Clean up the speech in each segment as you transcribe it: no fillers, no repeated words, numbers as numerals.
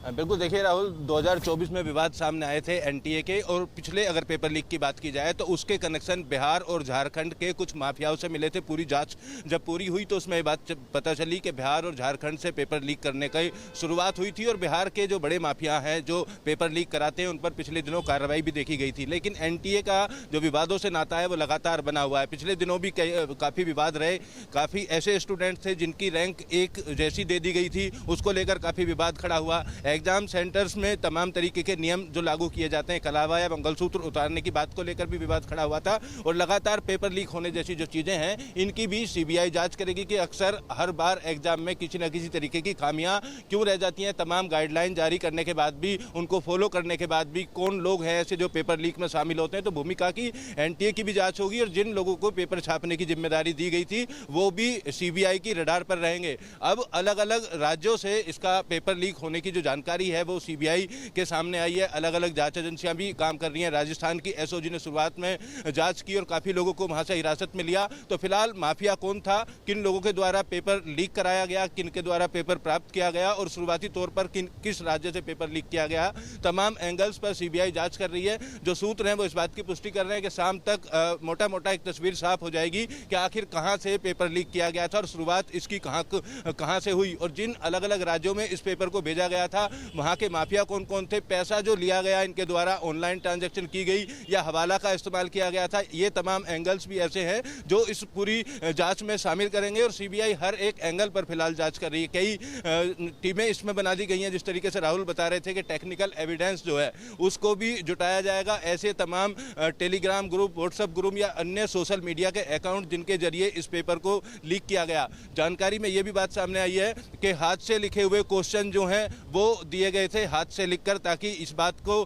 बिल्कुल, देखिए राहुल, 2024 में विवाद सामने आए थे एनटीए के, और पिछले अगर पेपर लीक की बात की जाए तो उसके कनेक्शन बिहार और झारखंड के कुछ माफियाओं से मिले थे। पूरी जांच जब पूरी हुई तो उसमें ये बात पता चली कि बिहार और झारखंड से पेपर लीक करने की शुरुआत हुई थी, और बिहार के जो बड़े माफिया हैं जो पेपर लीक कराते हैं उन पर पिछले दिनों कार्रवाई भी देखी गई थी। लेकिन एनटीए का जो विवादों से नाता है वो लगातार बना हुआ है। पिछले दिनों भी काफ़ी विवाद रहे, काफ़ी ऐसे स्टूडेंट थे जिनकी रैंक एक जैसी दे दी गई थी, उसको लेकर काफ़ी विवाद खड़ा हुआ। एग्जाम सेंटर्स में तमाम तरीके के नियम जो लागू किए जाते हैं, कलावा या मंगलसूत्र उतारने की बात को लेकर भी विवाद खड़ा हुआ था। और लगातार पेपर लीक होने जैसी जो चीज़ें हैं इनकी भी सीबीआई जांच करेगी कि अक्सर हर बार एग्जाम में किसी न किसी तरीके की खामियां क्यों रह जाती हैं। तमाम गाइडलाइन जारी करने के बाद भी, उनको फॉलो करने के बाद भी कौन लोग हैं ऐसे जो पेपर लीक में शामिल होते हैं। तो भूमिका की एनटीए की भी जाँच होगी, और जिन लोगों को पेपर छापने की जिम्मेदारी दी गई थी वो भी सीबीआई की रडार पर रहेंगे। अब अलग अलग राज्यों से इसका पेपर लीक होने की जो जानकारी है वो सीबीआई के सामने आई है। अलग अलग जांच एजेंसियां भी काम कर रही हैं। राजस्थान की एसओजी ने शुरुआत में जांच की और काफी लोगों को वहां से हिरासत में लिया। तो फिलहाल माफिया कौन था, किन लोगों के द्वारा पेपर लीक कराया गया, किन के द्वारा पेपर प्राप्त किया गया, और शुरुआती तौर पर किस राज्य से पेपर लीक किया गया, तमाम एंगल्स पर सीबीआई जांच कर रही है। जो सूत्र हैं वो इस बात की पुष्टि कर रहे हैं कि शाम तक मोटा मोटा एक तस्वीर साफ हो जाएगी कि आखिर कहां से पेपर लीक किया गया था और शुरुआत इसकी कहां से हुई, और जिन अलग अलग राज्यों में इस पेपर को भेजा गया था वहां के माफिया कौन कौन थे, पैसा जो लिया गया इनके द्वारा, ऑनलाइन ट्रांजैक्शन की गई या हवाला का इस्तेमाल किया गया था। ये तमाम एंगल्स भी ऐसे हैं जो इस पूरी जांच में शामिल करेंगे, और सीबीआई हर एक एंगल पर फिलहाल जांच कर रही है। कई टीमें इसमें बना दी गई हैं, जिस तरीके से राहुल बता रहे थे कि टेक्निकल एविडेंस जो है उसको भी जुटाया जाएगा। ऐसे तमाम टेलीग्राम ग्रुप, व्हाट्सएप ग्रुप या अन्य सोशल मीडिया के अकाउंट जिनके जरिए इस पेपर को लीक किया गया। जानकारी में ये भी बात सामने आई है कि हाथ से लिखे हुए क्वेश्चन जो हैं वो दिए गए थे हाथ से लिखकर, ताकि इस बात को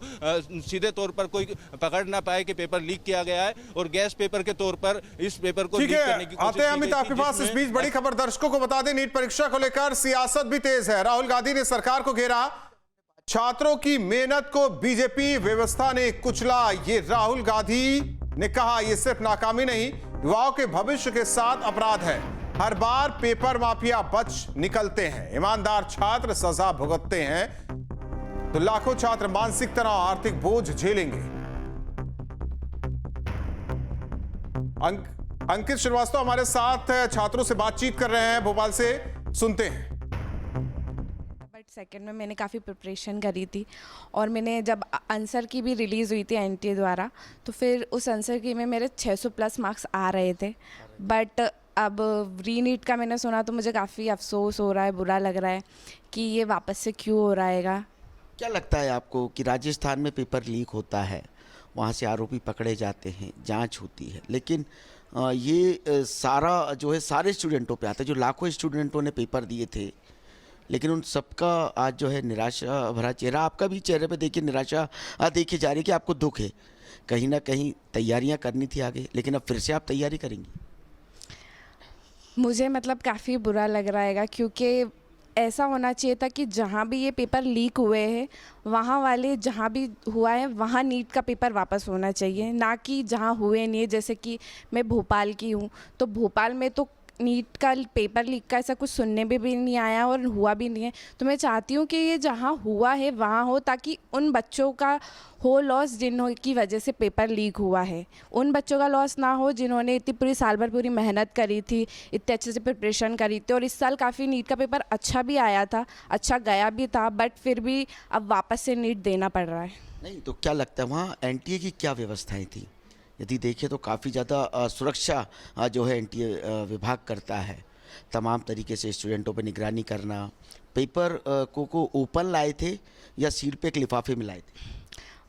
सीधे तौर पर कोई पकड़ ना पाए कि पेपर लीक किया गया है, और गैस पेपर के तौर पर इस पेपर को लीक करने की कोशिश आते हैं अमित आपके पास। इस बीच बड़ी खबर दर्शकों को बता दें, नीट परीक्षा को लेकर सियासत भी तेज है। राहुल गांधी ने सरकार को घेरा, छात्रों की मेहनत को बीजेपी व्यवस्था ने कुचला। ये राहुल गांधी ने कहा, यह सिर्फ नाकामी नहीं, युवाओं के भविष्य के साथ अपराध है। हर बार पेपर माफिया बच निकलते हैं, ईमानदार छात्र सजा भुगतते हैं, तो लाखों छात्र मानसिक तनाव, आर्थिक बोझ झेलेंगे। अंकित श्रीवास्तव हमारे साथ छात्रों से बातचीत कर रहे हैं भोपाल से, सुनते हैं। सेकंड में मैंने काफ़ी प्रिपरेशन करी थी, और मैंने जब आंसर की भी रिलीज़ हुई थी एनटीए द्वारा, तो फिर उस आंसर की में मेरे 600 प्लस मार्क्स आ रहे थे। बट अब री-नीट का मैंने सुना तो मुझे काफ़ी अफसोस हो रहा है, बुरा लग रहा है कि ये वापस से क्यों हो रहेगा। क्या लगता है आपको कि राजस्थान में पेपर लीक होता है, वहाँ से आरोपी पकड़े जाते हैं, जांच होती है, लेकिन ये सारा जो है सारे स्टूडेंटों पे आता है, जो लाखों स्टूडेंटों ने पेपर दिए थे, लेकिन उन सबका आज जो है निराशा भरा चेहरा। आपका भी चेहरे पे देखिए निराशा देखी जा रही है कि आपको दुख है। कहीं ना कहीं तैयारियां करनी थी आगे, लेकिन अब फिर से आप तैयारी करेंगी। मुझे मतलब काफ़ी बुरा लग रहा है, क्योंकि ऐसा होना चाहिए था कि जहाँ भी ये पेपर लीक हुए हैं वहाँ वाले, जहाँ भी हुआ है वहाँ नीट का पेपर वापस होना चाहिए, ना कि जहाँ हुए नहीं है। जैसे कि मैं भोपाल की हूँ, तो भोपाल में तो नीट का पेपर लीक का ऐसा कुछ सुनने में भी नहीं आया और हुआ भी नहीं है। तो मैं चाहती हूँ कि ये जहाँ हुआ है वहाँ हो, ताकि उन बच्चों का हो लॉस जिन्हों की वजह से पेपर लीक हुआ है, उन बच्चों का लॉस ना हो जिन्होंने इतनी पूरी साल भर पूरी मेहनत करी थी, इतने अच्छे से प्रिपरेशन करी थी। और इस साल काफ़ी नीट का पेपर अच्छा भी आया था, अच्छा गया भी था, बट फिर भी अब वापस से नीट देना पड़ रहा है। नहीं तो क्या लगता है वहाँ एनटीए की क्या व्यवस्थाएं थी? यदि देखें तो काफ़ी ज़्यादा सुरक्षा जो है एनटीए विभाग करता है, तमाम तरीके से स्टूडेंटों पर निगरानी करना। पेपर को ओपन लाए थे या सीट पे एक लिफाफे में लाए थे?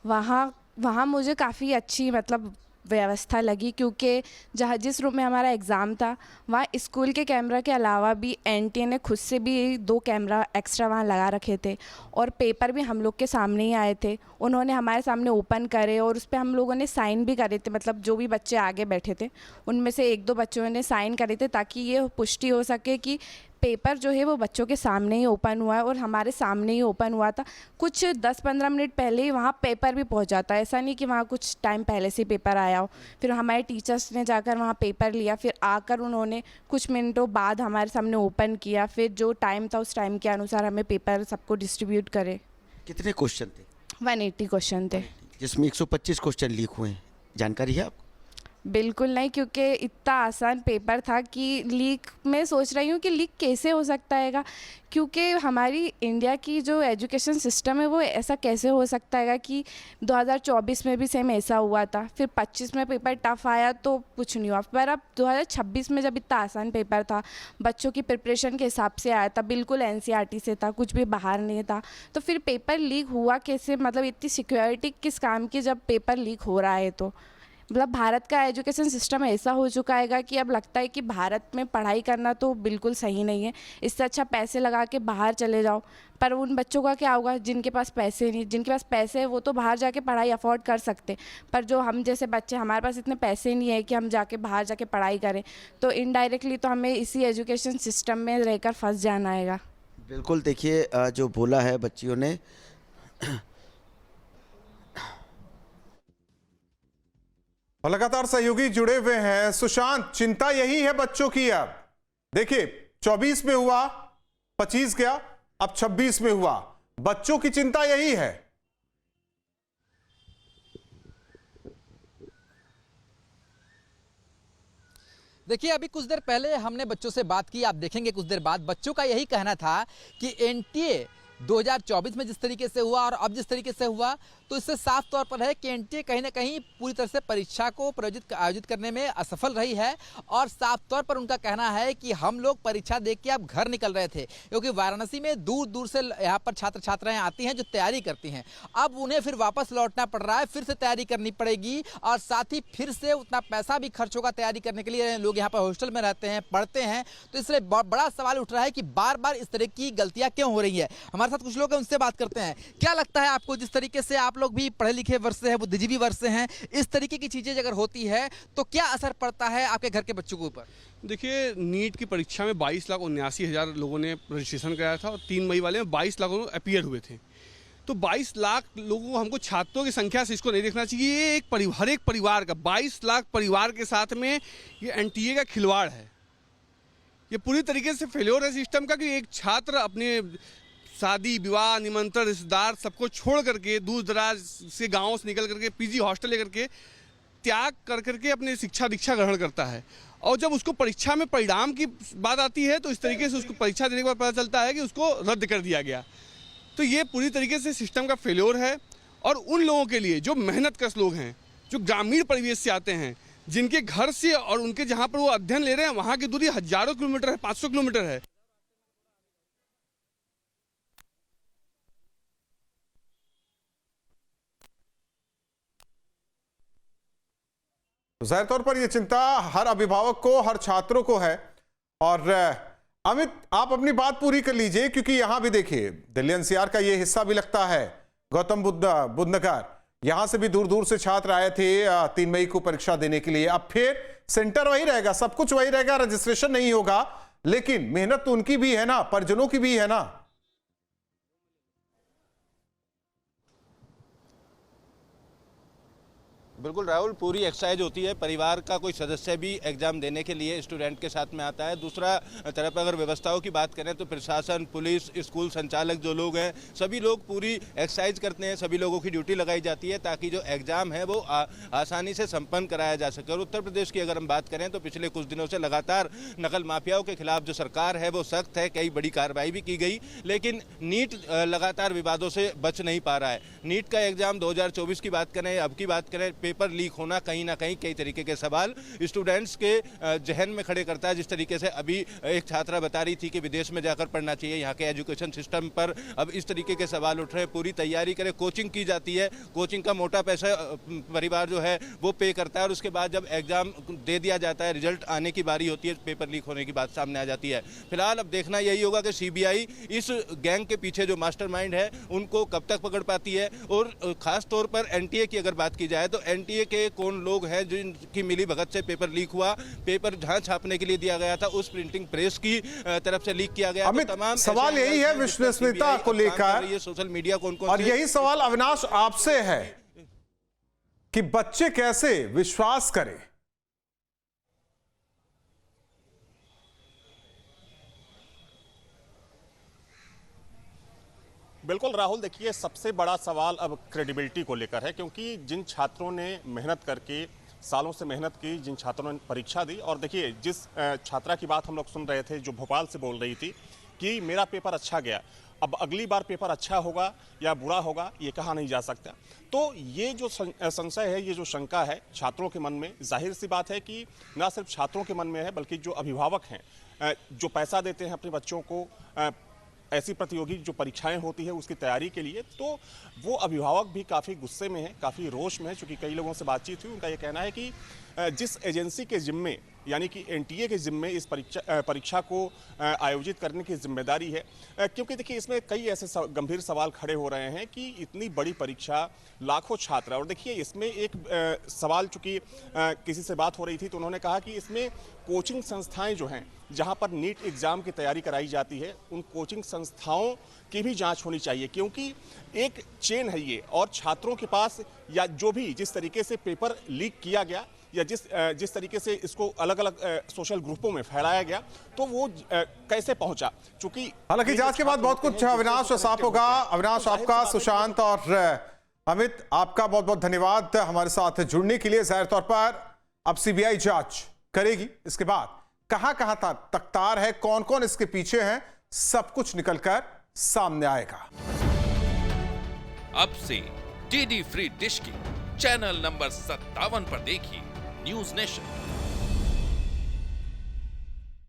वहाँ मुझे काफ़ी अच्छी मतलब व्यवस्था लगी, क्योंकि जिस रूम में हमारा एग्ज़ाम था वहाँ स्कूल के कैमरा के अलावा भी एनटीए ने खुद से भी 2 कैमरा एक्स्ट्रा वहाँ लगा रखे थे, और पेपर भी हम लोग के सामने ही आए थे। उन्होंने हमारे सामने ओपन करे और उस पर हम लोगों ने साइन भी करे थे। मतलब जो भी बच्चे आगे बैठे थे उनमें से 1-2 बच्चों ने साइन करे थे, ताकि ये पुष्टि हो सके कि पेपर जो है वो बच्चों के सामने ही ओपन हुआ है, और हमारे सामने ही ओपन हुआ था। कुछ 10-15 मिनट पहले ही वहाँ पेपर भी पहुँचा था, ऐसा नहीं कि वहाँ कुछ टाइम पहले से पेपर आया हो। फिर हमारे टीचर्स ने जाकर वहाँ पेपर लिया, फिर आकर उन्होंने कुछ मिनटों बाद हमारे सामने ओपन किया, फिर जो टाइम था उस टाइम के अनुसार हमें पेपर सबको डिस्ट्रीब्यूट करे। कितने क्वेश्चन थे? 180 क्वेश्चन थे। जिसमें 125 क्वेश्चन लीक हुए हैं, जानकारी है आपको? बिल्कुल नहीं, क्योंकि इतना आसान पेपर था कि लीक, मैं सोच रही हूँ कि लीक कैसे हो सकता है, क्योंकि हमारी इंडिया की जो एजुकेशन सिस्टम है वो ऐसा कैसे हो सकता है कि 2024 में भी सेम ऐसा हुआ था, फिर 25 में पेपर टफ आया तो कुछ नहीं हुआ, पर अब 2026 में जब इतना आसान पेपर था, बच्चों की प्रिपरेशन के हिसाब से आया था, बिल्कुल एनसीईआरटी से था, कुछ भी बाहर नहीं था, तो फिर पेपर लीक हुआ कैसे? मतलब इतनी सिक्योरिटी किस काम की जब पेपर लीक हो रहा है? तो मतलब भारत का एजुकेशन सिस्टम ऐसा हो चुका है कि अब लगता है कि भारत में पढ़ाई करना तो बिल्कुल सही नहीं है, इससे अच्छा पैसे लगा के बाहर चले जाओ। पर उन बच्चों का क्या होगा जिनके पास पैसे नहीं, जिनके पास पैसे है वो तो बाहर जाके पढ़ाई अफोर्ड कर सकते, पर जो हम जैसे बच्चे, हमारे पास इतने पैसे नहीं है कि हम जाके बाहर जाके पढ़ाई करें, तो इनडायरेक्टली तो हमें इसी एजुकेशन सिस्टम में रहकर फंस जाना है। बिल्कुल, देखिए जो बोला है बच्चियों ने, और लगातार सहयोगी जुड़े हुए हैं। सुशांत, चिंता यही है बच्चों की। अब देखिए 24 में हुआ, 25 गया, अब 26 में हुआ, बच्चों की चिंता यही है। देखिए, अभी कुछ देर पहले हमने बच्चों से बात की, आप देखेंगे कुछ देर बाद बच्चों का यही कहना था कि एनटीए 2024 में जिस तरीके से हुआ और अब जिस तरीके से हुआ, तो इससे साफ तौर पर है कि एनटीए कहीं ना कहीं पूरी तरह से परीक्षा को आयोजित करने में असफल रही है। और साफ तौर पर उनका कहना है कि हम लोग परीक्षा देख के अब घर निकल रहे थे, क्योंकि वाराणसी में दूर दूर से यहाँ पर छात्र छात्राएं आती हैं जो तैयारी करती हैं, अब उन्हें फिर वापस लौटना पड़ रहा है, फिर से तैयारी करनी पड़ेगी और साथ ही फिर से उतना पैसा भी खर्च होगा तैयारी करने के लिए। लोग यहाँ पर हॉस्टल में रहते हैं, पढ़ते हैं, तो इसलिए बड़ा सवाल उठ रहा है कि बार बार इस तरह की गलतियां क्यों हो रही है। हमारे साथ कुछ लोग हैं, उनसे बात करते हैं। क्या लगता है आपको, जिस तरीके से आप लोग भी पढ़े लिखे वर्ग से हैं, बुद्धिजीवी वर्ग से हैं, इस तरीके की चीजें अगर होती है तो क्या असर पड़ता है आपके घर के बच्चों के ऊपर? देखिए, नीट की परीक्षा में 22,79,000 लोगों ने रजिस्ट्रेशन कराया था और 3 मई वाले में 22 लाख लोग अपीयर हुए थे। तो 22 लाख लोगों को, हमको छात्रों की संख्या से इसको नहीं देखना चाहिए। ये एक हर एक परिवार का 22 लाख परिवार के साथ में ये एनटीए का खिलवाड़ है। ये पूरी तरीके से फेल्योर है सिस्टम का कि एक छात्र अपने शादी विवाह निमंत्रण रिश्तेदार सबको छोड़ करके दूर दराज से गाँव से निकल करके पीजी हॉस्टल लेकर के त्याग कर करके अपनी शिक्षा दीक्षा ग्रहण करता है, और जब उसको परीक्षा में परिणाम की बात आती है तो इस तरीके से उसको परीक्षा देने के बाद पता चलता है कि उसको रद्द कर दिया गया। तो ये पूरी तरीके से सिस्टम का फेल्योर है। और उन लोगों के लिए जो मेहनतकश लोग हैं, जो ग्रामीण परिवेश से आते हैं, जिनके घर से और उनके जहाँ पर वो अध्ययन ले रहे हैं वहाँ की दूरी हजारों किलोमीटर है, 500 किलोमीटर है। जाहिर तौर पर यह चिंता हर अभिभावक को, हर छात्रों को है। और अमित, आप अपनी बात पूरी कर लीजिए, क्योंकि यहां भी देखिए दिल्ली एनसीआर का यह हिस्सा भी लगता है, गौतम बुद्ध नगर, यहां से भी दूर दूर से छात्र आए थे 3 मई को परीक्षा देने के लिए। अब फिर सेंटर वही रहेगा, सब कुछ वही रहेगा, रजिस्ट्रेशन नहीं होगा, लेकिन मेहनत तो उनकी भी है ना, परिजनों की भी है ना। बिल्कुल राहुल, पूरी एक्सरसाइज होती है। परिवार का कोई सदस्य भी एग्जाम देने के लिए स्टूडेंट के साथ में आता है। दूसरा तरफ अगर व्यवस्थाओं की बात करें तो प्रशासन, पुलिस, स्कूल संचालक जो लोग हैं, सभी लोग पूरी एक्सरसाइज करते हैं, सभी लोगों की ड्यूटी लगाई जाती है ताकि जो एग्जाम है वो आसानी से संपन्न कराया जा सके। और उत्तर प्रदेश की अगर हम बात करें तो पिछले कुछ दिनों से लगातार नकल माफियाओं के खिलाफ जो सरकार है वो सख्त है, कई बड़ी कार्रवाई भी की गई, लेकिन नीट लगातार विवादों से बच नहीं पा रहा है। नीट का एग्जाम 2024 की बात करें, अब की बात करें, पेपर लीक होना कहीं ना कहीं कई तरीके के सवाल स्टूडेंट्स के जहन में खड़े करता है। जिस तरीके से अभी एक छात्रा बता रही थी कि विदेश में जाकर पढ़ना चाहिए, यहाँ के एजुकेशन सिस्टम पर अब इस तरीके के सवाल उठ रहे हैं। पूरी तैयारी करें, कोचिंग की जाती है, कोचिंग का मोटा पैसा परिवार जो है वो पे करता है, और उसके बाद जब एग्जाम दे दिया जाता है, रिजल्ट आने की बारी होती है, पेपर लीक होने की बात सामने आ जाती है। फिलहाल अब देखना यही होगा कि सीबीआई इस गैंग के पीछे जो मास्टरमाइंड है उनको कब तक पकड़ पाती है। और खास तौर पर एनटीए की अगर बात की जाए तो एनटीए के कौन लोग हैं जिनकी मिली भगत से पेपर लीक हुआ, पेपर जहां छापने के लिए दिया गया था उस प्रिंटिंग प्रेस की तरफ से लीक किया गया। अमित, तो तमाम सवाल यही है विश्वसनीयता को लेकर, ये सोशल मीडिया कौन और यही सवाल अविनाश आपसे है कि बच्चे कैसे विश्वास करें। बिल्कुल राहुल, देखिए सबसे बड़ा सवाल अब क्रेडिबिलिटी को लेकर है, क्योंकि जिन छात्रों ने मेहनत करके सालों से मेहनत की, जिन छात्रों ने परीक्षा दी, और देखिए जिस छात्रा की बात हम लोग सुन रहे थे जो भोपाल से बोल रही थी कि मेरा पेपर अच्छा गया, अब अगली बार पेपर अच्छा होगा या बुरा होगा ये कहा नहीं जा सकता। तो ये जो संशय है, ये जो शंका है छात्रों के मन में, जाहिर सी बात है कि ना सिर्फ छात्रों के मन में है बल्कि जो अभिभावक हैं, जो पैसा देते हैं अपने बच्चों को ऐसी प्रतियोगी जो परीक्षाएं होती है उसकी तैयारी के लिए, तो वो अभिभावक भी काफ़ी गुस्से में है, काफ़ी रोष में है। चूँकि कई लोगों से बातचीत हुई, उनका ये कहना है कि जिस एजेंसी के जिम्मे यानी कि एनटीए के जिम्मे इस परीक्षा को आयोजित करने की जिम्मेदारी है, क्योंकि देखिए इसमें कई ऐसे गंभीर सवाल खड़े हो रहे हैं कि इतनी बड़ी परीक्षा, लाखों छात्र, और देखिए इसमें एक सवाल, चूँकि किसी से बात हो रही थी तो उन्होंने कहा कि इसमें कोचिंग संस्थाएं जो हैं जहां पर नीट एग्ज़ाम की तैयारी कराई जाती है, उन कोचिंग संस्थाओं की भी जांच होनी चाहिए, क्योंकि एक चेन है ये, और छात्रों के पास या जो भी जिस तरीके से पेपर लीक किया गया या जिस तरीके से इसको अलग अलग सोशल ग्रुपों में फैलाया गया, तो वो कैसे पहुंचा, चूंकि हालांकि जांच के बाद बहुत कुछ अविनाश साफ होगा। अविनाश, आपका, सुशांत और अमित, आपका बहुत बहुत धन्यवाद हमारे साथ जुड़ने के लिए। जाहिर तौर पर अब सीबीआई जांच करेगी, इसके बाद कहां कहां तक तार है, कौन कौन इसके पीछे हैं, सब कुछ निकलकर सामने आएगा। अब से डीडी फ्री डिश की चैनल नंबर 57 पर देखिए न्यूज नेशन।